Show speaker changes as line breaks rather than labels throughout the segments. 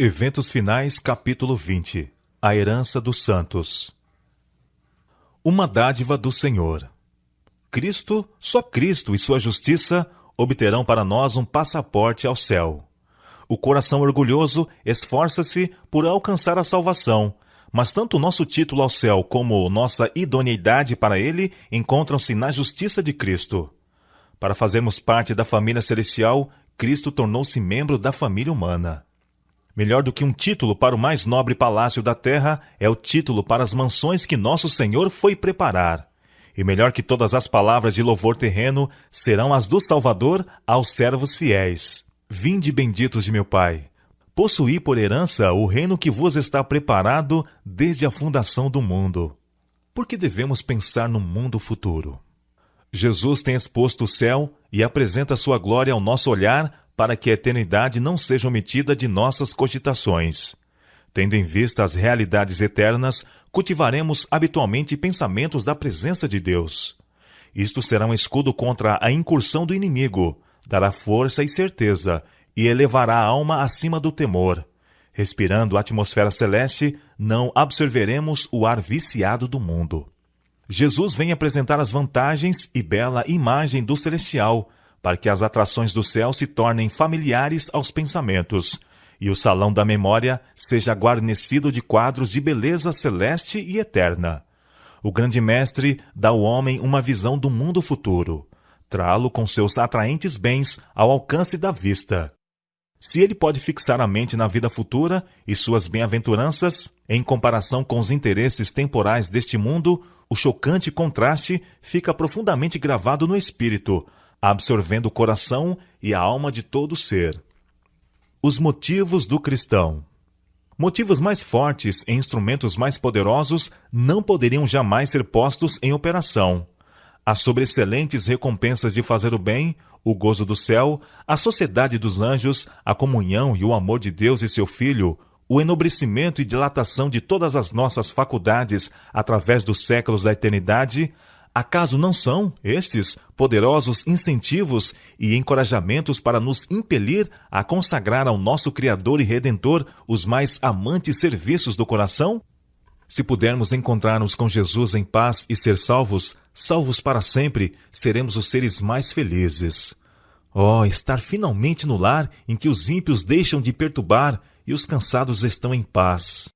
Eventos Finais, capítulo 20. A herança dos santos. Uma dádiva do Senhor. Cristo, só Cristo e sua justiça obterão para nós um passaporte ao céu. O coração orgulhoso esforça-se por alcançar a salvação, mas tanto nosso título ao céu como nossa idoneidade para ele encontram-se na justiça de Cristo. Para fazermos parte da família celestial, Cristo tornou-se membro da família humana. Melhor do que um título para o mais nobre palácio da terra é o título para as mansões que nosso Senhor foi preparar. E melhor que todas as palavras de louvor terreno serão as do Salvador aos servos fiéis. Vinde benditos de meu Pai. Possuí por herança o reino que vos está preparado desde a fundação do mundo. Por que devemos pensar no mundo futuro? Jesus tem exposto o céu e apresenta sua glória ao nosso olhar para que a eternidade não seja omitida de nossas cogitações. Tendo em vista as realidades eternas, cultivaremos habitualmente pensamentos da presença de Deus. Isto será um escudo contra a incursão do inimigo, dará força e certeza, e elevará a alma acima do temor. Respirando a atmosfera celeste, não absorveremos o ar viciado do mundo. Jesus vem apresentar as vantagens e bela imagem do celestial, para que as atrações do céu se tornem familiares aos pensamentos, e o salão da memória seja guarnecido de quadros de beleza celeste e eterna. O grande mestre dá ao homem uma visão do mundo futuro, trá-lo com seus atraentes bens ao alcance da vista. Se ele pode fixar a mente na vida futura e suas bem-aventuranças, em comparação com os interesses temporais deste mundo, o chocante contraste fica profundamente gravado no espírito, absorvendo o coração e a alma de todo ser. Os motivos do cristão. Motivos mais fortes e instrumentos mais poderosos não poderiam jamais ser postos em operação. As sobreexcelentes recompensas de fazer o bem, o gozo do céu, a sociedade dos anjos, a comunhão e o amor de Deus e seu Filho, o enobrecimento e dilatação de todas as nossas faculdades através dos séculos da eternidade, acaso não são estes poderosos incentivos e encorajamentos para nos impelir a consagrar ao nosso Criador e Redentor os mais amantes serviços do coração? Se pudermos encontrar-nos com Jesus em paz e ser salvos, salvos para sempre, seremos os seres mais felizes. Oh, estar finalmente no lar em que os ímpios deixam de perturbar e os cansados estão em paz.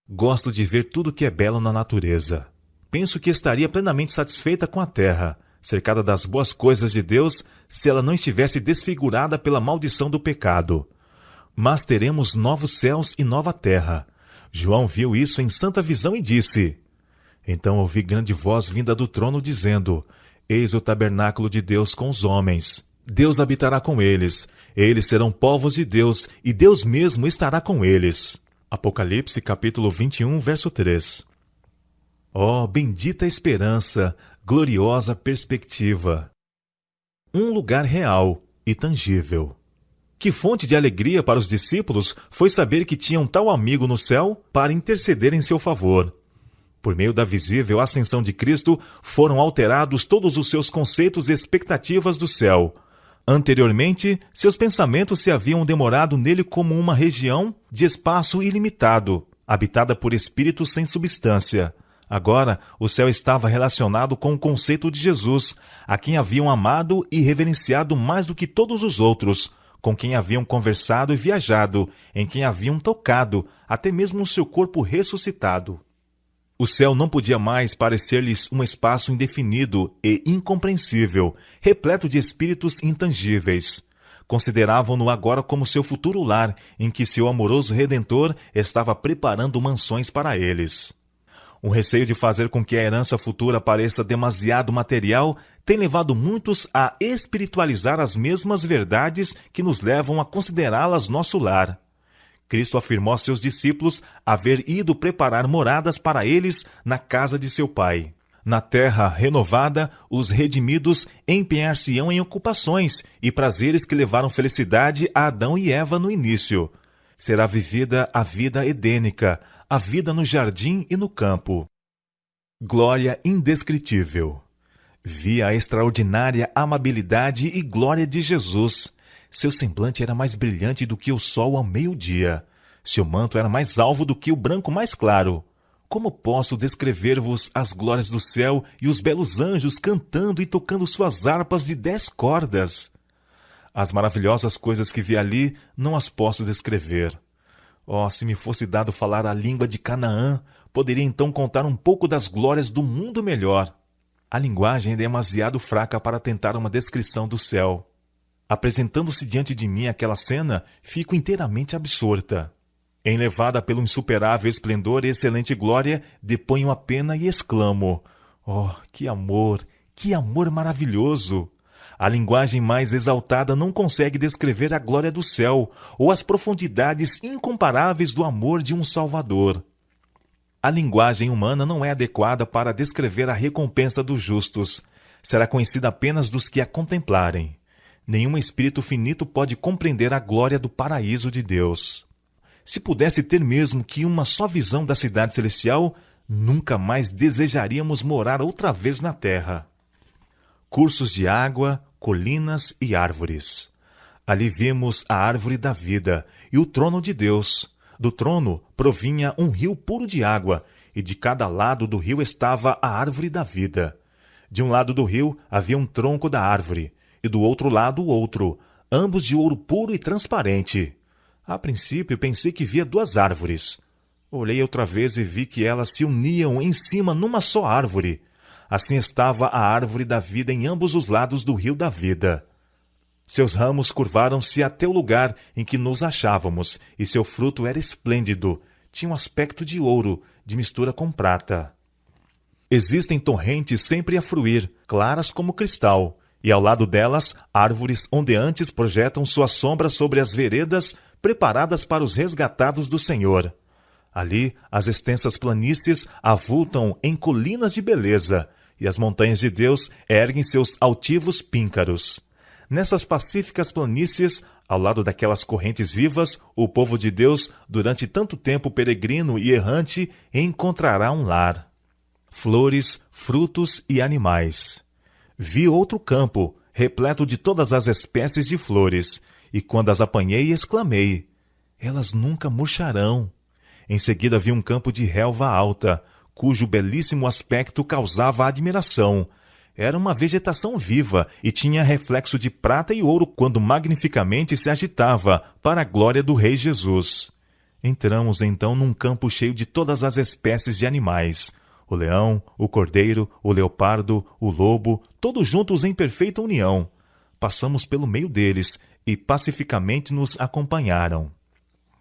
Gosto de ver tudo que é belo na natureza. Penso que estaria plenamente satisfeita com a terra, cercada das boas coisas de Deus, se ela não estivesse desfigurada pela maldição do pecado. Mas teremos novos céus e nova terra. João viu isso em santa visão e disse: Então ouvi grande voz vinda do trono dizendo: Eis o tabernáculo de Deus com os homens. Deus habitará com eles. Eles serão povos de Deus, e Deus mesmo estará com eles. Apocalipse capítulo 21, verso 3. Oh, bendita esperança, gloriosa perspectiva! Um lugar real e tangível. Que fonte de alegria para os discípulos foi saber que tinham tal amigo no céu para interceder em seu favor. Por meio da visível ascensão de Cristo, foram alterados todos os seus conceitos e expectativas do céu. Anteriormente, seus pensamentos se haviam demorado nele como uma região de espaço ilimitado, habitada por espíritos sem substância. Agora, o céu estava relacionado com o conceito de Jesus, a quem haviam amado e reverenciado mais do que todos os outros, com quem haviam conversado e viajado, em quem haviam tocado, até mesmo o seu corpo ressuscitado. O céu não podia mais parecer-lhes um espaço indefinido e incompreensível, repleto de espíritos intangíveis. Consideravam-no agora como seu futuro lar, em que seu amoroso Redentor estava preparando mansões para eles. O receio de fazer com que a herança futura pareça demasiado material tem levado muitos a espiritualizar as mesmas verdades que nos levam a considerá-las nosso lar. Cristo afirmou a seus discípulos haver ido preparar moradas para eles na casa de seu Pai. Na terra renovada, os redimidos empenhar-se-ão em ocupações e prazeres que levaram felicidade a Adão e Eva no início. Será vivida a vida edênica, a vida no jardim e no campo. Glória indescritível. Vi a extraordinária amabilidade e glória de Jesus. Seu semblante era mais brilhante do que o sol ao meio-dia. Seu manto era mais alvo do que o branco mais claro. Como posso descrever-vos as glórias do céu e os belos anjos cantando e tocando suas harpas de 10 cordas? As maravilhosas coisas que vi ali não as posso descrever. Oh, se me fosse dado falar a língua de Canaã, poderia então contar um pouco das glórias do mundo melhor. A linguagem é demasiado fraca para tentar uma descrição do céu. Apresentando-se diante de mim aquela cena, fico inteiramente absorta. Enlevada pelo insuperável esplendor e excelente glória, deponho a pena e exclamo: oh, que amor maravilhoso! A linguagem mais exaltada não consegue descrever a glória do céu ou as profundidades incomparáveis do amor de um Salvador. A linguagem humana não é adequada para descrever a recompensa dos justos. Será conhecida apenas dos que a contemplarem. Nenhum espírito finito pode compreender a glória do paraíso de Deus. Se pudesse ter mesmo que uma só visão da cidade celestial, nunca mais desejaríamos morar outra vez na terra. Cursos de água, colinas e árvores. Ali vimos a árvore da vida e o trono de Deus. Do trono provinha um rio puro de água, e de cada lado do rio estava a árvore da vida. De um lado do rio havia um tronco da árvore, e do outro lado o outro, ambos de ouro puro e transparente. A princípio pensei que via 2 árvores. Olhei outra vez e vi que elas se uniam em cima numa só árvore. Assim estava a árvore da vida em ambos os lados do rio da vida. Seus ramos curvaram-se até o lugar em que nos achávamos, e seu fruto era esplêndido, tinha um aspecto de ouro, de mistura com prata. Existem torrentes sempre a fruir, claras como cristal, e ao lado delas, árvores ondeantes projetam sua sombra sobre as veredas preparadas para os resgatados do Senhor. Ali, as extensas planícies avultam em colinas de beleza, e as montanhas de Deus erguem seus altivos píncaros. Nessas pacíficas planícies, ao lado daquelas correntes vivas, o povo de Deus, durante tanto tempo peregrino e errante, encontrará um lar. Flores, frutos e animais. Vi outro campo, repleto de todas as espécies de flores, e quando as apanhei, exclamei: elas nunca murcharão. Em seguida vi um campo de relva alta, cujo belíssimo aspecto causava admiração. Era uma vegetação viva e tinha reflexo de prata e ouro quando magnificamente se agitava para a glória do Rei Jesus. Entramos então num campo cheio de todas as espécies de animais. O leão, o cordeiro, o leopardo, o lobo, todos juntos em perfeita união. Passamos pelo meio deles e pacificamente nos acompanharam.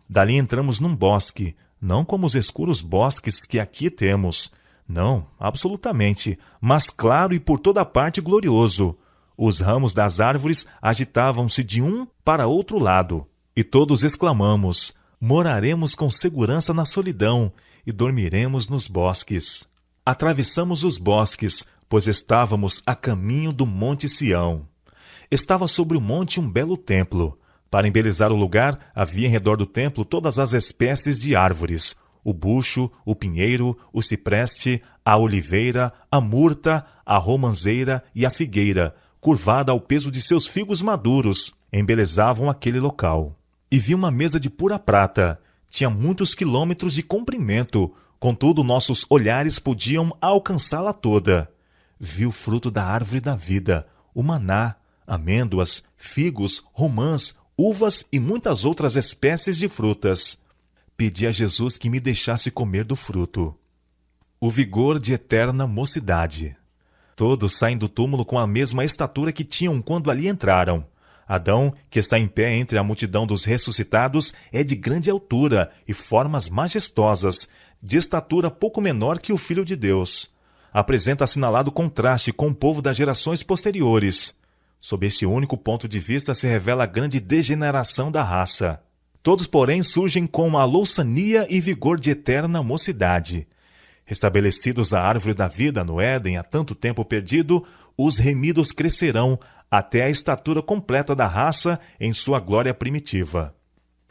Dali entramos num bosque, não como os escuros bosques que aqui temos. Não, absolutamente, mas claro e por toda parte glorioso. Os ramos das árvores agitavam-se de um para outro lado, e todos exclamamos: moraremos com segurança na solidão e dormiremos nos bosques. Atravessamos os bosques, pois estávamos a caminho do Monte Sião. Estava sobre o monte um belo templo. Para embelezar o lugar, havia em redor do templo todas as espécies de árvores: o bucho, o pinheiro, o cipreste, a oliveira, a murta, a romanceira e a figueira, curvada ao peso de seus figos maduros, embelezavam aquele local. E vi uma mesa de pura prata. Tinha muitos quilômetros de comprimento, contudo nossos olhares podiam alcançá-la toda. Vi o fruto da árvore da vida, o maná, amêndoas, figos, romãs, uvas e muitas outras espécies de frutas. Pedi a Jesus que me deixasse comer do fruto. O vigor de eterna mocidade. Todos saem do túmulo com a mesma estatura que tinham quando ali entraram. Adão, que está em pé entre a multidão dos ressuscitados, é de grande altura e formas majestosas, de estatura pouco menor que o Filho de Deus. Apresenta assinalado contraste com o povo das gerações posteriores. Sob esse único ponto de vista se revela a grande degeneração da raça. Todos, porém, surgem com a louçania e vigor de eterna mocidade. Restabelecidos a árvore da vida no Éden há tanto tempo perdido, os remidos crescerão até a estatura completa da raça em sua glória primitiva.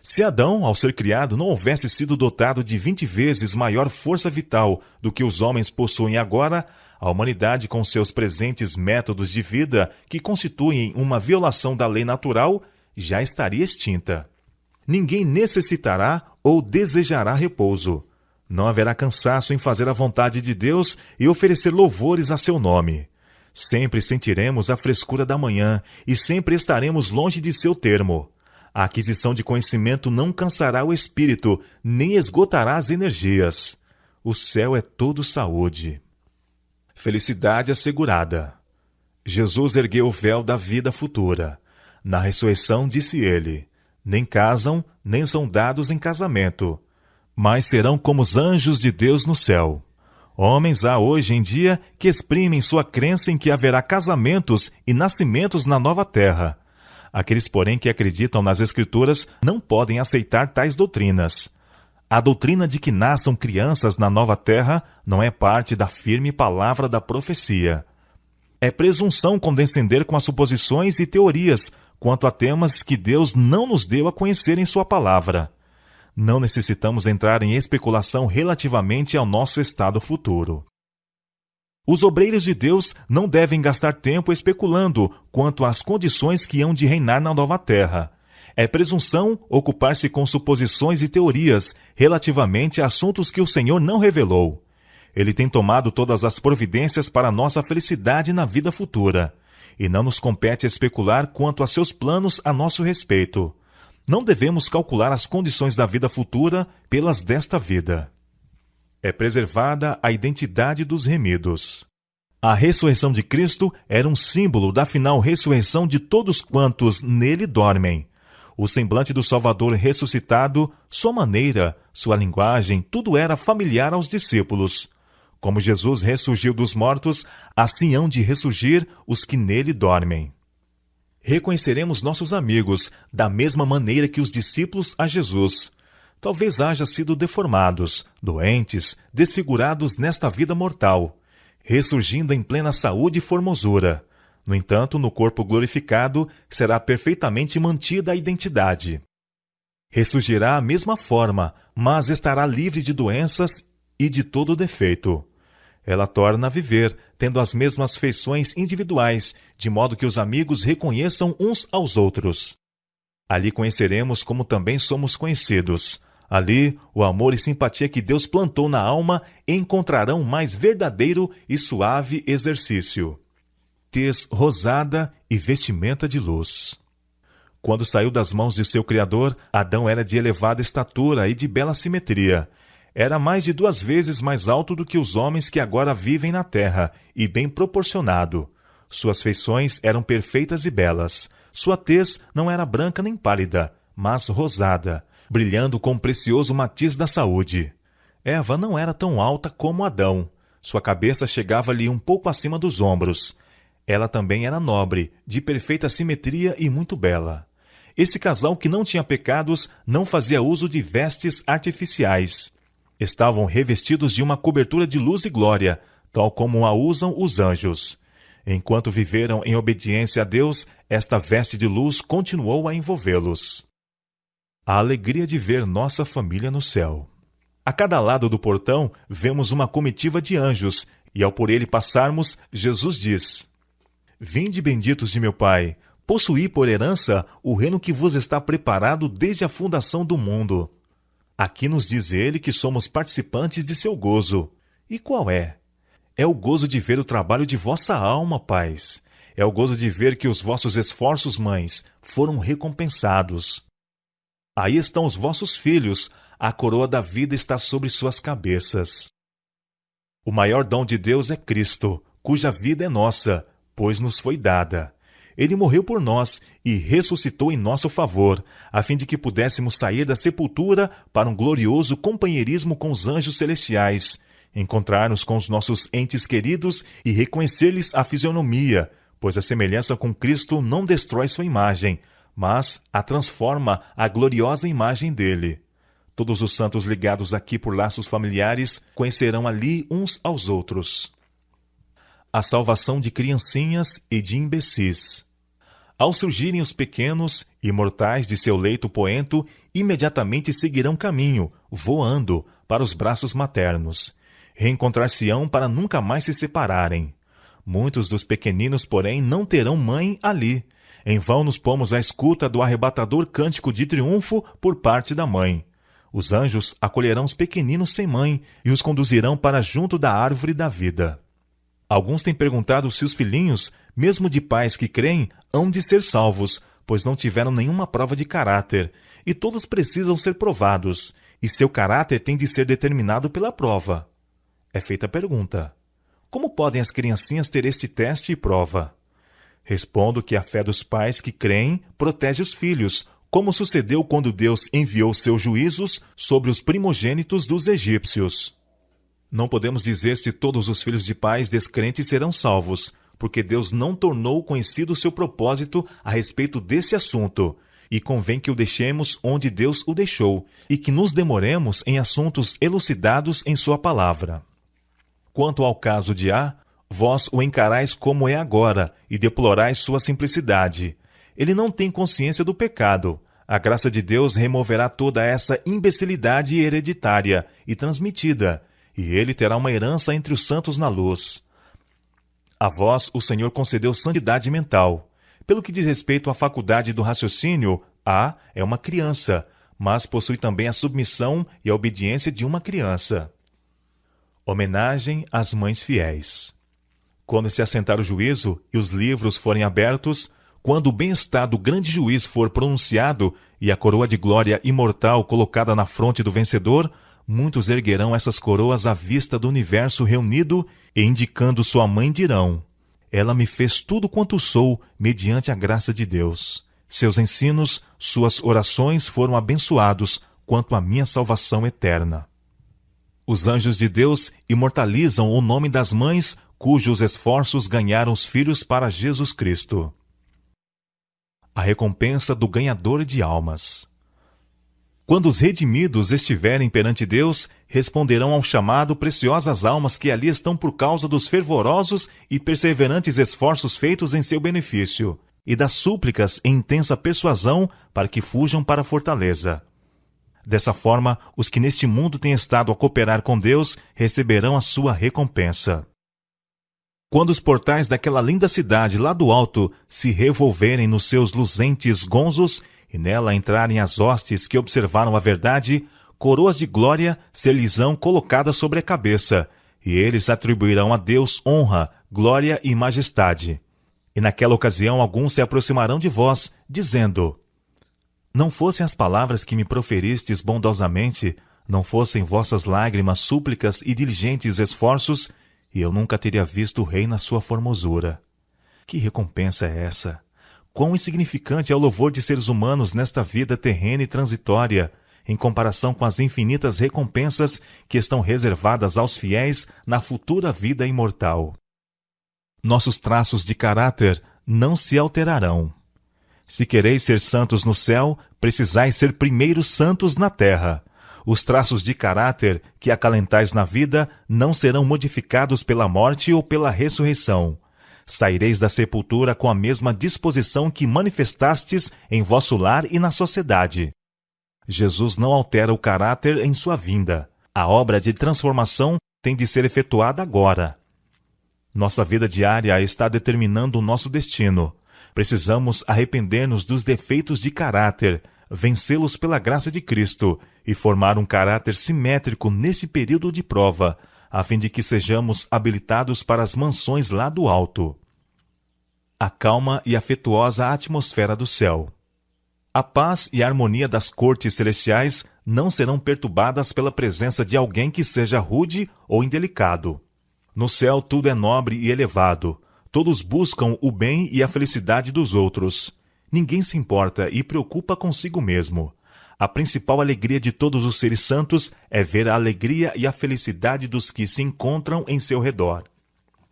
Se Adão, ao ser criado, não houvesse sido dotado de 20 vezes maior força vital do que os homens possuem agora, a humanidade, com seus presentes métodos de vida, que constituem uma violação da lei natural, já estaria extinta. Ninguém necessitará ou desejará repouso. Não haverá cansaço em fazer a vontade de Deus e oferecer louvores a seu nome. Sempre sentiremos a frescura da manhã e sempre estaremos longe de seu termo. A aquisição de conhecimento não cansará o espírito, nem esgotará as energias. O céu é todo saúde. Felicidade assegurada. Jesus ergueu o véu da vida futura. Na ressurreição disse ele: nem casam, nem são dados em casamento, mas serão como os anjos de Deus no céu. Homens há hoje em dia que exprimem sua crença em que haverá casamentos e nascimentos na nova terra. Aqueles, porém, que acreditam nas Escrituras não podem aceitar tais doutrinas. A doutrina de que nasçam crianças na nova terra não é parte da firme palavra da profecia. É presunção condescender com as suposições e teorias quanto a temas que Deus não nos deu a conhecer em sua palavra. Não necessitamos entrar em especulação relativamente ao nosso estado futuro. Os obreiros de Deus não devem gastar tempo especulando quanto às condições que hão de reinar na nova terra. É presunção ocupar-se com suposições e teorias relativamente a assuntos que o Senhor não revelou. Ele tem tomado todas as providências para nossa felicidade na vida futura, e não nos compete especular quanto a seus planos a nosso respeito. Não devemos calcular as condições da vida futura pelas desta vida. É preservada a identidade dos remidos. A ressurreição de Cristo era um símbolo da final ressurreição de todos quantos nele dormem. O semblante do Salvador ressuscitado, sua maneira, sua linguagem, tudo era familiar aos discípulos. Como Jesus ressurgiu dos mortos, assim hão de ressurgir os que nele dormem. Reconheceremos nossos amigos da mesma maneira que os discípulos a Jesus. Talvez haja sido deformados, doentes, desfigurados nesta vida mortal, ressurgindo em plena saúde e formosura. No entanto, no corpo glorificado será perfeitamente mantida a identidade. Ressurgirá à mesma forma, mas estará livre de doenças e de todo defeito. Ela torna a viver, tendo as mesmas feições individuais, de modo que os amigos reconheçam uns aos outros. Ali conheceremos como também somos conhecidos. Ali, o amor e simpatia que Deus plantou na alma encontrarão mais verdadeiro e suave exercício. Tez rosada e vestimenta de luz. Quando saiu das mãos de seu Criador, Adão era de elevada estatura e de bela simetria. Era mais de 2 vezes mais alto do que os homens que agora vivem na terra, e bem proporcionado. Suas feições eram perfeitas e belas. Sua tez não era branca nem pálida, mas rosada, brilhando com o precioso matiz da saúde. Eva não era tão alta como Adão. Sua cabeça chegava-lhe um pouco acima dos ombros. Ela também era nobre, de perfeita simetria e muito bela. Esse casal que não tinha pecados não fazia uso de vestes artificiais. Estavam revestidos de uma cobertura de luz e glória, tal como a usam os anjos. Enquanto viveram em obediência a Deus, esta veste de luz continuou a envolvê-los. A alegria de ver nossa família no céu. A cada lado do portão vemos uma comitiva de anjos, e ao por ele passarmos, Jesus diz: Vinde, benditos de meu Pai, possuí por herança o reino que vos está preparado desde a fundação do mundo. Aqui nos diz ele que somos participantes de seu gozo. E qual é? É o gozo de ver o trabalho de vossa alma, pais. É o gozo de ver que os vossos esforços, mães, foram recompensados. Aí estão os vossos filhos, a coroa da vida está sobre suas cabeças. O maior dom de Deus é Cristo, cuja vida é nossa, pois nos foi dada. Ele morreu por nós e ressuscitou em nosso favor, a fim de que pudéssemos sair da sepultura para um glorioso companheirismo com os anjos celestiais, encontrar-nos com os nossos entes queridos e reconhecer-lhes a fisionomia, pois a semelhança com Cristo não destrói sua imagem, mas a transforma à gloriosa imagem dele. Todos os santos ligados aqui por laços familiares conhecerão ali uns aos outros. A salvação de criancinhas e de imbecis. Ao surgirem os pequenos, imortais de seu leito poento, imediatamente seguirão caminho, voando, para os braços maternos. Reencontrar-se-ão para nunca mais se separarem. Muitos dos pequeninos, porém, não terão mãe ali. Em vão nos pomos à escuta do arrebatador cântico de triunfo por parte da mãe. Os anjos acolherão os pequeninos sem mãe e os conduzirão para junto da árvore da vida. Alguns têm perguntado se os filhinhos, mesmo de pais que creem, hão de ser salvos, pois não tiveram nenhuma prova de caráter, e todos precisam ser provados, e seu caráter tem de ser determinado pela prova. É feita a pergunta: como podem as criancinhas ter este teste e prova? Respondo que a fé dos pais que creem protege os filhos, como sucedeu quando Deus enviou seus juízos sobre os primogênitos dos egípcios. Não podemos dizer se todos os filhos de pais descrentes serão salvos, porque Deus não tornou conhecido seu propósito a respeito desse assunto, e convém que o deixemos onde Deus o deixou, e que nos demoremos em assuntos elucidados em sua palavra. Quanto ao caso de A, vós o encarais como é agora, e deplorais sua simplicidade. Ele não tem consciência do pecado. A graça de Deus removerá toda essa imbecilidade hereditária e transmitida, e ele terá uma herança entre os santos na luz. A vós o Senhor concedeu santidade mental. Pelo que diz respeito à faculdade do raciocínio, A é uma criança, mas possui também a submissão e a obediência de uma criança. Homenagem às mães fiéis. Quando se assentar o juízo e os livros forem abertos, quando o bem-estar do grande juiz for pronunciado e a coroa de glória imortal colocada na fronte do vencedor, muitos erguerão essas coroas à vista do universo reunido e, indicando sua mãe, dirão: ela me fez tudo quanto sou, mediante a graça de Deus. Seus ensinos, suas orações foram abençoados quanto à minha salvação eterna. Os anjos de Deus imortalizam o nome das mães cujos esforços ganharam os filhos para Jesus Cristo. A recompensa do ganhador de almas. Quando os redimidos estiverem perante Deus, responderão ao chamado preciosas almas que ali estão por causa dos fervorosos e perseverantes esforços feitos em seu benefício, e das súplicas em intensa persuasão para que fujam para a fortaleza. Dessa forma, os que neste mundo têm estado a cooperar com Deus receberão a sua recompensa. Quando os portais daquela linda cidade lá do alto se revolverem nos seus luzentes gonzos e nela entrarem as hostes que observaram a verdade, coroas de glória ser-lhes-ão colocadas sobre a cabeça, e eles atribuirão a Deus honra, glória e majestade. E naquela ocasião alguns se aproximarão de vós, dizendo: não fossem as palavras que me proferistes bondosamente, não fossem vossas lágrimas, súplicas e diligentes esforços, e eu nunca teria visto o rei na sua formosura. Que recompensa é essa? Quão insignificante é o louvor de seres humanos nesta vida terrena e transitória, em comparação com as infinitas recompensas que estão reservadas aos fiéis na futura vida imortal. Nossos traços de caráter não se alterarão. Se quereis ser santos no céu, precisais ser primeiro santos na terra. Os traços de caráter que acalentais na vida não serão modificados pela morte ou pela ressurreição. Saireis da sepultura com a mesma disposição que manifestastes em vosso lar e na sociedade. Jesus não altera o caráter em sua vinda. A obra de transformação tem de ser efetuada agora. Nossa vida diária está determinando o nosso destino. Precisamos arrepender-nos dos defeitos de caráter, vencê-los pela graça de Cristo e formar um caráter simétrico nesse período de prova, a fim de que sejamos habilitados para as mansões lá do alto. A calma e afetuosa atmosfera do céu. A paz e a harmonia das cortes celestiais não serão perturbadas pela presença de alguém que seja rude ou indelicado. No céu tudo é nobre e elevado. Todos buscam o bem e a felicidade dos outros. Ninguém se importa e preocupa consigo mesmo. A principal alegria de todos os seres santos é ver a alegria e a felicidade dos que se encontram em seu redor.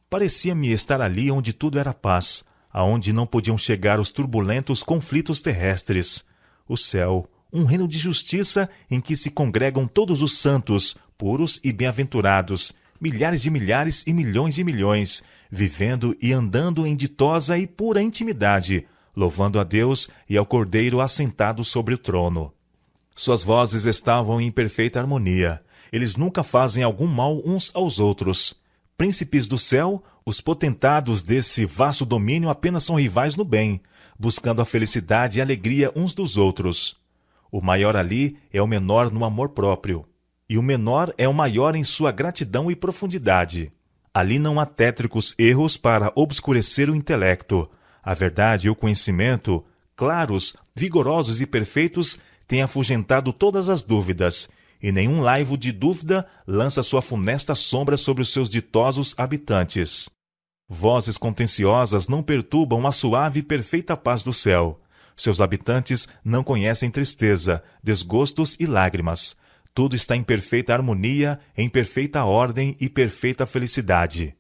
Parecia-me estar ali onde tudo era paz, aonde não podiam chegar os turbulentos conflitos terrestres. O céu, um reino de justiça em que se congregam todos os santos, puros e bem-aventurados, milhares de milhares e milhões de milhões, vivendo e andando em ditosa e pura intimidade, louvando a Deus e ao Cordeiro assentado sobre o trono. Suas vozes estavam em perfeita harmonia. Eles nunca fazem algum mal uns aos outros. príncipes do céu, os potentados desse vasto domínio apenas são rivais no bem, buscando a felicidade e alegria uns dos outros. O maior ali é o menor no amor próprio, e o menor é o maior em sua gratidão e profundidade. Ali não há tétricos erros para obscurecer o intelecto. A verdade e o conhecimento, claros, vigorosos e perfeitos, têm afugentado todas as dúvidas, e nenhum laivo de dúvida lança sua funesta sombra sobre os seus ditosos habitantes. Vozes contenciosas não perturbam a suave e perfeita paz do céu. Seus habitantes não conhecem tristeza, desgostos e lágrimas. Tudo está em perfeita harmonia, em perfeita ordem e perfeita felicidade.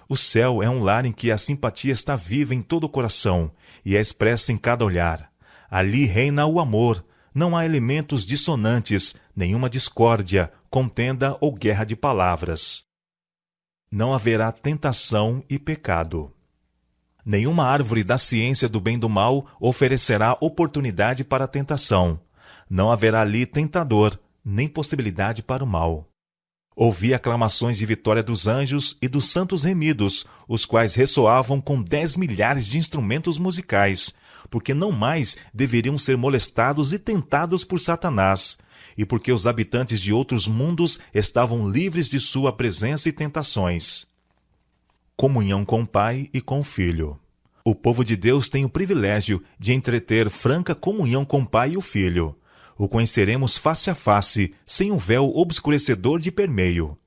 O céu é um lar em que a simpatia está viva em todo o coração e é expressa em cada olhar. Ali reina o amor. Não há elementos dissonantes, nenhuma discórdia, contenda ou guerra de palavras. Não haverá tentação e pecado. Nenhuma árvore da ciência do bem e do mal oferecerá oportunidade para a tentação. Não haverá ali tentador, nem possibilidade para o mal. Ouvi aclamações de vitória dos anjos e dos santos remidos, os quais ressoavam com 10 milhares de instrumentos musicais, porque não mais deveriam ser molestados e tentados por Satanás, e porque os habitantes de outros mundos estavam livres de sua presença e tentações. Comunhão com o Pai e com o Filho. O povo de Deus tem o privilégio de entreter franca comunhão com o Pai e o Filho. O conheceremos face a face, sem um véu obscurecedor de permeio.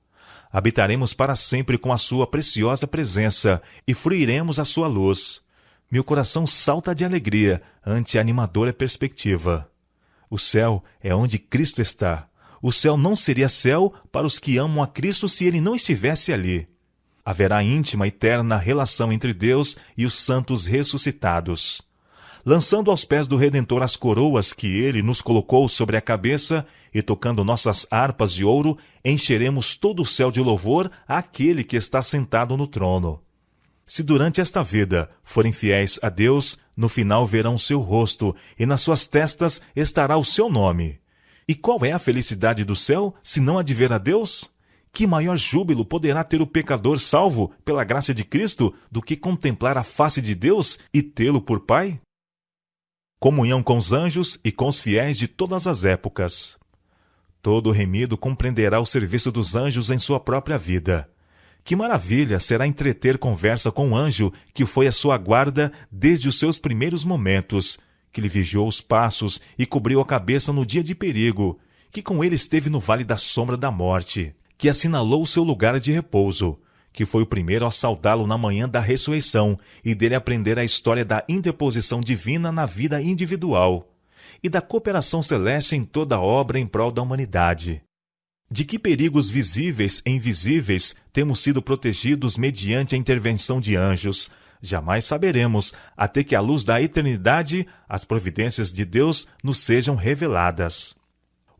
Habitaremos para sempre com a sua preciosa presença e fruiremos a sua luz. Meu coração salta de alegria ante a animadora perspectiva. O céu é onde Cristo está. O céu não seria céu para os que amam a Cristo se ele não estivesse ali. Haverá íntima e eterna relação entre Deus e os santos ressuscitados. Lançando aos pés do Redentor as coroas que ele nos colocou sobre a cabeça e tocando nossas harpas de ouro, encheremos todo o céu de louvor àquele que está sentado no trono. Se durante esta vida forem fiéis a Deus, no final verão seu rosto e nas suas testas estará o seu nome. E qual é a felicidade do céu, se não a de ver a Deus? Que maior júbilo poderá ter o pecador salvo pela graça de Cristo do que contemplar a face de Deus e tê-lo por Pai? Comunhão com os anjos e com os fiéis de todas as épocas. Todo remido compreenderá o serviço dos anjos em sua própria vida. Que maravilha será entreter conversa com um anjo que foi a sua guarda desde os seus primeiros momentos, que lhe vigiou os passos e cobriu a cabeça no dia de perigo, que com ele esteve no vale da sombra da morte, que assinalou o seu lugar de repouso, que foi o primeiro a saudá-lo na manhã da ressurreição e dele aprender a história da interposição divina na vida individual e da cooperação celeste em toda a obra em prol da humanidade. De que perigos visíveis e invisíveis temos sido protegidos mediante a intervenção de anjos, jamais saberemos, até que à luz da eternidade as providências de Deus nos sejam reveladas.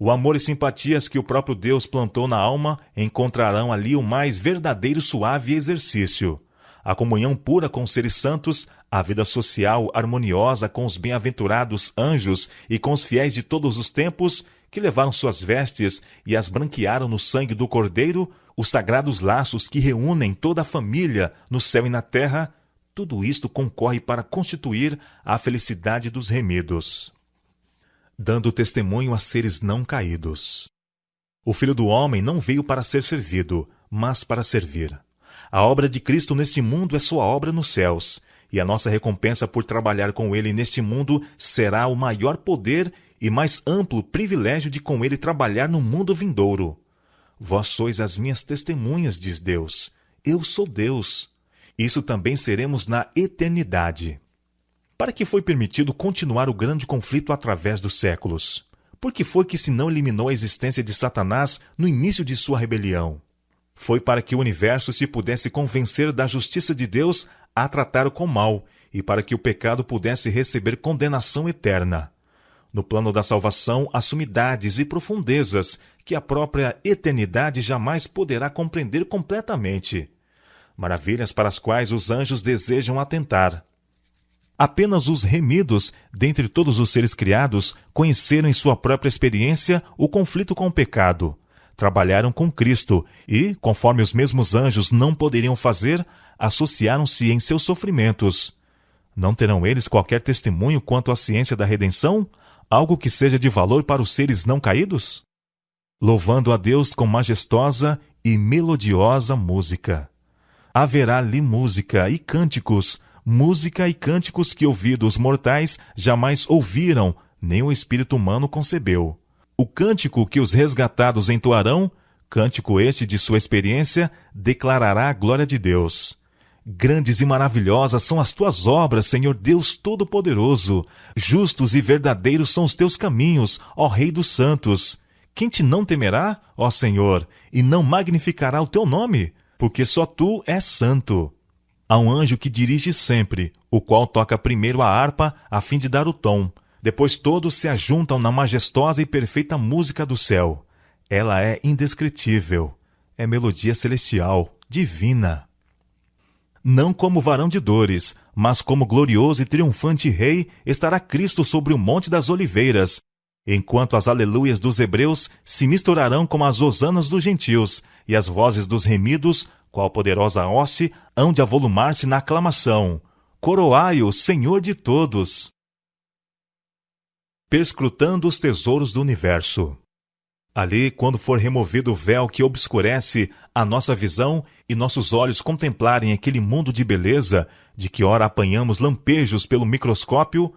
O amor e simpatias que o próprio Deus plantou na alma encontrarão ali o mais verdadeiro suave exercício. A comunhão pura com os seres santos, a vida social harmoniosa com os bem-aventurados anjos e com os fiéis de todos os tempos, que levaram suas vestes e as branquearam no sangue do Cordeiro, os sagrados laços que reúnem toda a família no céu e na terra, tudo isto concorre para constituir a felicidade dos remidos. Dando testemunho a seres não caídos. O Filho do Homem não veio para ser servido, mas para servir. A obra de Cristo neste mundo é sua obra nos céus, e a nossa recompensa por trabalhar com ele neste mundo será o maior poder e mais amplo privilégio de com ele trabalhar no mundo vindouro. Vós sois as minhas testemunhas, diz Deus. Eu sou Deus. Isso também seremos na eternidade. Para que foi permitido continuar o grande conflito através dos séculos? Por que foi que se não eliminou a existência de Satanás no início de sua rebelião? Foi para que o universo se pudesse convencer da justiça de Deus a tratar com mal e para que o pecado pudesse receber condenação eterna. No plano da salvação, há sumidades e profundezas que a própria eternidade jamais poderá compreender completamente. Maravilhas para as quais os anjos desejam atentar. Apenas os remidos, dentre todos os seres criados, conheceram em sua própria experiência o conflito com o pecado. trabalharam com Cristo e, conforme os mesmos anjos não poderiam fazer, associaram-se em seus sofrimentos. Não terão eles qualquer testemunho quanto à ciência da redenção? Algo que seja de valor para os seres não caídos? Louvando a Deus com majestosa e melodiosa música. Haverá ali música e cânticos que ouvidos mortais jamais ouviram, nem o espírito humano concebeu. O cântico que os resgatados entoarão, cântico este de sua experiência, declarará a glória de Deus. Grandes e maravilhosas são as tuas obras, Senhor Deus Todo-Poderoso. Justos e verdadeiros são os teus caminhos, ó Rei dos Santos. Quem te não temerá, ó Senhor, e não magnificará o teu nome? Porque só tu és santo. Há um anjo que dirige sempre, o qual toca primeiro a harpa a fim de dar o tom. Depois todos se ajuntam na majestosa e perfeita música do céu. Ela é indescritível. É melodia celestial, divina. Não como varão de dores, mas como glorioso e triunfante rei, estará Cristo sobre o Monte das Oliveiras, enquanto as aleluias dos hebreus se misturarão com as hosanas dos gentios, e as vozes dos remidos, qual poderosa hoste, hão de avolumar-se na aclamação. Coroai-o, Senhor de todos! Perscrutando os tesouros do universo. Ali, quando for removido o véu que obscurece a nossa visão e nossos olhos contemplarem aquele mundo de beleza, de que ora apanhamos lampejos pelo microscópio,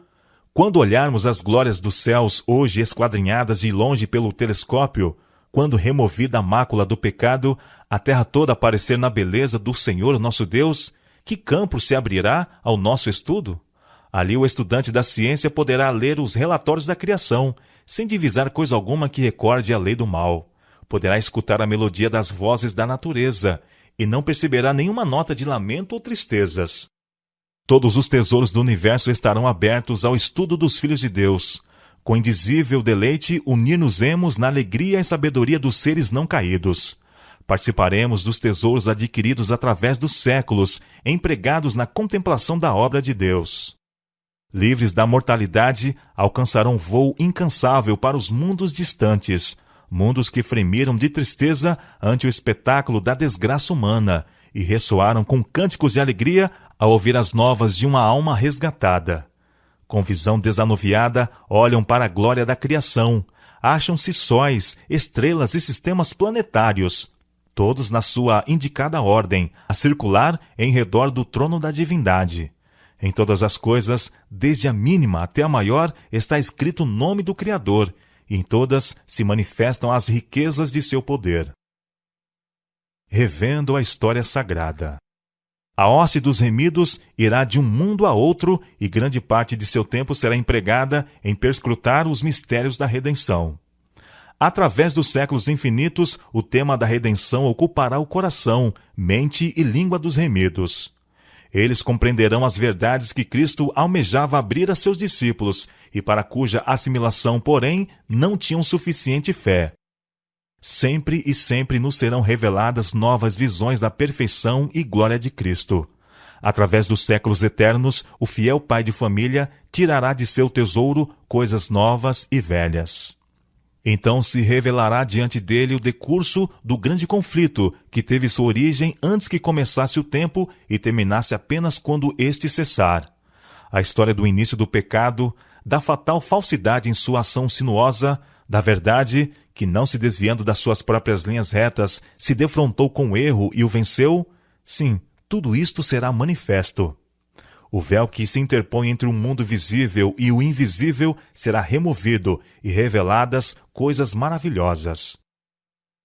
quando olharmos as glórias dos céus hoje esquadrinhadas de longe pelo telescópio, quando removida a mácula do pecado, a terra toda aparecer na beleza do Senhor nosso Deus, que campo se abrirá ao nosso estudo? Ali o estudante da ciência poderá ler os relatórios da criação, sem divisar coisa alguma que recorde a lei do mal. Poderá escutar a melodia das vozes da natureza, e não perceberá nenhuma nota de lamento ou tristezas. Todos os tesouros do universo estarão abertos ao estudo dos filhos de Deus. Com indizível deleite, unir-nos-emos na alegria e sabedoria dos seres não caídos. Participaremos dos tesouros adquiridos através dos séculos, empregados na contemplação da obra de Deus. Livres da mortalidade, alcançarão voo incansável para os mundos distantes, mundos que fremiram de tristeza ante o espetáculo da desgraça humana e ressoaram com cânticos de alegria ao ouvir as novas de uma alma resgatada. Com visão desanuviada, olham para a glória da criação, acham-se sóis, estrelas e sistemas planetários, todos na sua indicada ordem, a circular em redor do trono da divindade. Em todas as coisas, desde a mínima até a maior, está escrito o nome do Criador, e em todas se manifestam as riquezas de seu poder. Revendo a história sagrada. A hoste dos remidos irá de um mundo a outro, e grande parte de seu tempo será empregada em perscrutar os mistérios da redenção. Através dos séculos infinitos, o tema da redenção ocupará o coração, mente e língua dos remidos. Eles compreenderão as verdades que Cristo almejava abrir a seus discípulos e para cuja assimilação, porém, não tinham suficiente fé. Sempre e sempre nos serão reveladas novas visões da perfeição e glória de Cristo. Através dos séculos eternos, o fiel pai de família tirará de seu tesouro coisas novas e velhas. Então se revelará diante dele o decurso do grande conflito que teve sua origem antes que começasse o tempo e terminasse apenas quando este cessar. A história do início do pecado, da fatal falsidade em sua ação sinuosa, da verdade que, não se desviando das suas próprias linhas retas, se defrontou com o erro e o venceu, sim, tudo isto será manifesto. O véu que se interpõe entre o mundo visível e o invisível será removido e reveladas coisas maravilhosas.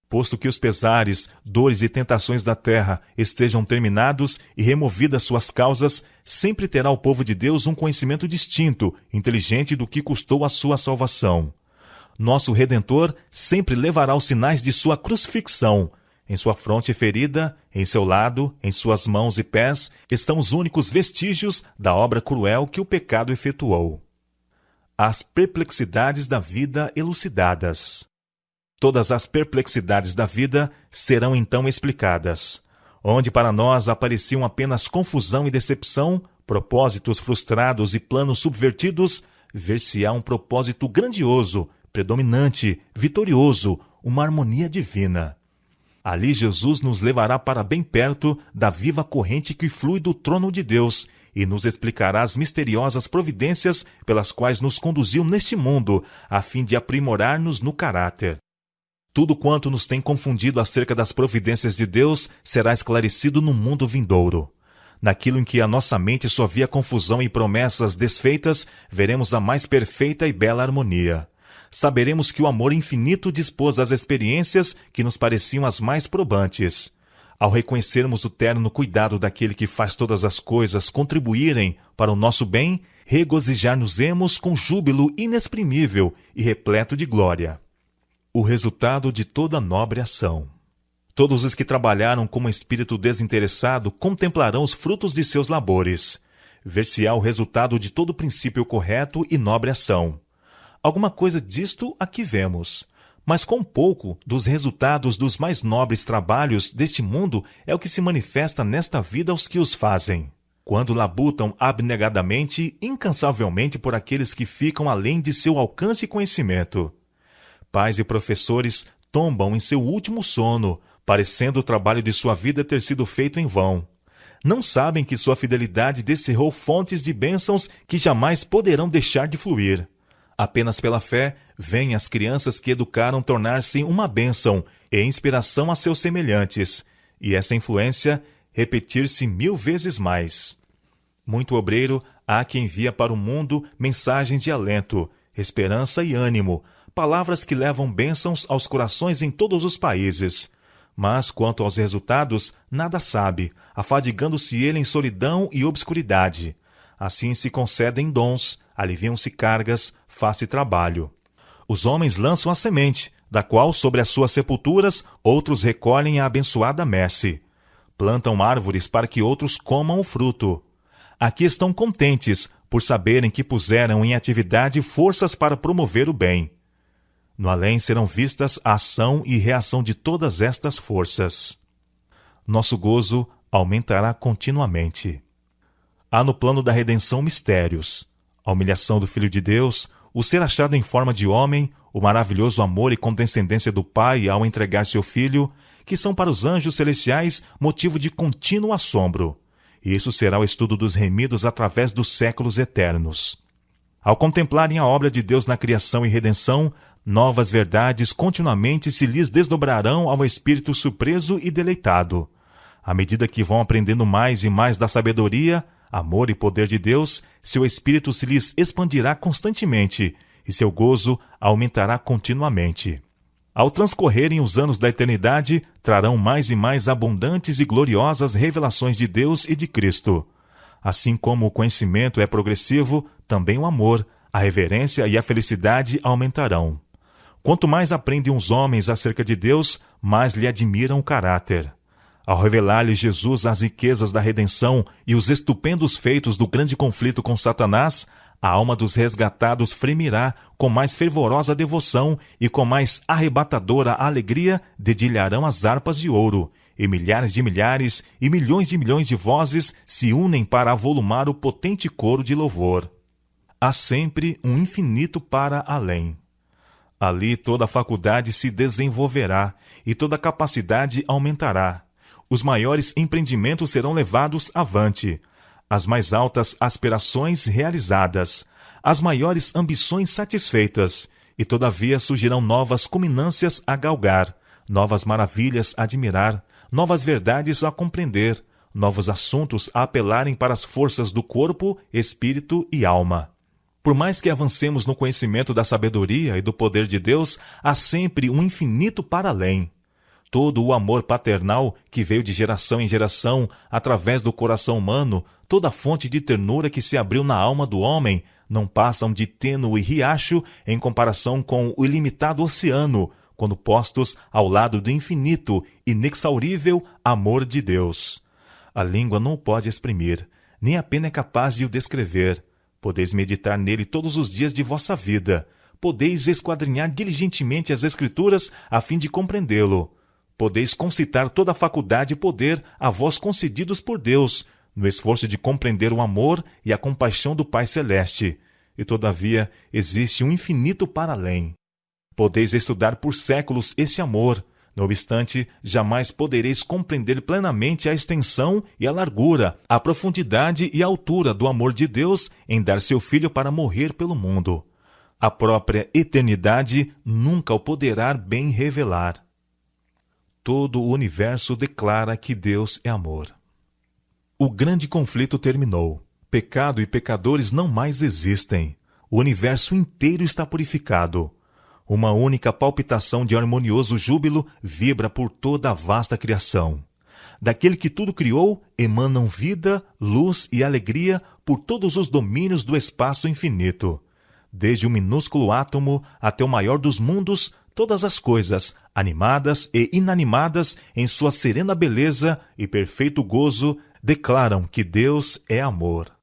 Posto que os pesares, dores e tentações da terra estejam terminados e removidas suas causas, sempre terá o povo de Deus um conhecimento distinto, inteligente do que custou a sua salvação. Nosso Redentor sempre levará os sinais de sua crucifixão. Em sua fronte ferida, em seu lado, em suas mãos e pés, estão os únicos vestígios da obra cruel que o pecado efetuou. As perplexidades da vida elucidadas. Todas as perplexidades da vida serão então explicadas. Onde para nós apareciam apenas confusão e decepção, propósitos frustrados e planos subvertidos, ver-se-á um propósito grandioso, predominante, vitorioso, uma harmonia divina. Ali Jesus nos levará para bem perto da viva corrente que flui do trono de Deus e nos explicará as misteriosas providências pelas quais nos conduziu neste mundo, a fim de aprimorar-nos no caráter. Tudo quanto nos tem confundido acerca das providências de Deus será esclarecido no mundo vindouro. Naquilo em que a nossa mente só via confusão e promessas desfeitas, veremos a mais perfeita e bela harmonia. Saberemos que o amor infinito dispôs as experiências que nos pareciam as mais probantes. Ao reconhecermos o terno cuidado daquele que faz todas as coisas contribuírem para o nosso bem, regozijar-nos-emos com júbilo inexprimível e repleto de glória. O resultado de toda nobre ação. Todos os que trabalharam com um espírito desinteressado contemplarão os frutos de seus labores. Ver-se-á o resultado de todo princípio correto e nobre ação. Alguma coisa disto aqui vemos, mas com pouco dos resultados dos mais nobres trabalhos deste mundo é o que se manifesta nesta vida aos que os fazem, quando labutam abnegadamente, incansavelmente por aqueles que ficam além de seu alcance e conhecimento. Pais e professores tombam em seu último sono, parecendo o trabalho de sua vida ter sido feito em vão. Não sabem que sua fidelidade descerrou fontes de bênçãos que jamais poderão deixar de fluir. Apenas pela fé, veem as crianças que educaram tornar-se uma bênção e inspiração a seus semelhantes, e essa influência repetir-se 1000 vezes mais. Muito obreiro há que envia para o mundo mensagens de alento, esperança e ânimo, palavras que levam bênçãos aos corações em todos os países. Mas, quanto aos resultados, nada sabe, afadigando-se ele em solidão e obscuridade. Assim se concedem dons, aliviam-se cargas, faz-se trabalho. Os homens lançam a semente, da qual, sobre as suas sepulturas, outros recolhem a abençoada messe. Plantam árvores para que outros comam o fruto. Aqui estão contentes, por saberem que puseram em atividade forças para promover o bem. No além serão vistas a ação e reação de todas estas forças. Nosso gozo aumentará continuamente. Há no plano da redenção mistérios: a humilhação do Filho de Deus, o ser achado em forma de homem, o maravilhoso amor e condescendência do Pai ao entregar seu Filho, que são para os anjos celestiais motivo de contínuo assombro. E isso será o estudo dos remidos através dos séculos eternos. Ao contemplarem a obra de Deus na criação e redenção, novas verdades continuamente se lhes desdobrarão ao espírito surpreso e deleitado. À medida que vão aprendendo mais e mais da sabedoria, amor e poder de Deus, seu espírito se lhes expandirá constantemente e seu gozo aumentará continuamente. Ao transcorrerem os anos da eternidade, trarão mais e mais abundantes e gloriosas revelações de Deus e de Cristo. Assim como o conhecimento é progressivo, também o amor, a reverência e a felicidade aumentarão. Quanto mais aprendem os homens acerca de Deus, mais lhe admiram o caráter. Ao revelar-lhe Jesus as riquezas da redenção e os estupendos feitos do grande conflito com Satanás, a alma dos resgatados fremirá com mais fervorosa devoção e com mais arrebatadora alegria dedilharão as harpas de ouro, e milhares de milhares e milhões de vozes se unem para avolumar o potente coro de louvor. Há sempre um infinito para além. Ali toda a faculdade se desenvolverá e toda a capacidade aumentará. Os maiores empreendimentos serão levados avante, as mais altas aspirações realizadas, as maiores ambições satisfeitas, e todavia surgirão novas culminâncias a galgar, novas maravilhas a admirar, novas verdades a compreender, novos assuntos a apelarem para as forças do corpo, espírito e alma. Por mais que avancemos no conhecimento da sabedoria e do poder de Deus, há sempre um infinito para além. Todo o amor paternal que veio de geração em geração, através do coração humano, toda a fonte de ternura que se abriu na alma do homem, não passam de tênue riacho em comparação com o ilimitado oceano, quando postos ao lado do infinito, inexaurível amor de Deus. A língua não o pode exprimir, nem a pena é capaz de o descrever. Podeis meditar nele todos os dias de vossa vida. Podeis esquadrinhar diligentemente as Escrituras a fim de compreendê-lo. Podeis concitar toda a faculdade e poder a vós concedidos por Deus, no esforço de compreender o amor e a compaixão do Pai Celeste. E todavia existe um infinito para além. Podeis estudar por séculos esse amor. Não obstante, jamais podereis compreender plenamente a extensão e a largura, a profundidade e a altura do amor de Deus em dar seu Filho para morrer pelo mundo. A própria eternidade nunca o poderá bem revelar. Todo o universo declara que Deus é amor. O grande conflito terminou. Pecado e pecadores não mais existem. O universo inteiro está purificado. Uma única palpitação de harmonioso júbilo vibra por toda a vasta criação. Daquele que tudo criou, emanam vida, luz e alegria por todos os domínios do espaço infinito. Desde o minúsculo átomo até o maior dos mundos, todas as coisas, animadas e inanimadas, em sua serena beleza e perfeito gozo, declaram que Deus é amor.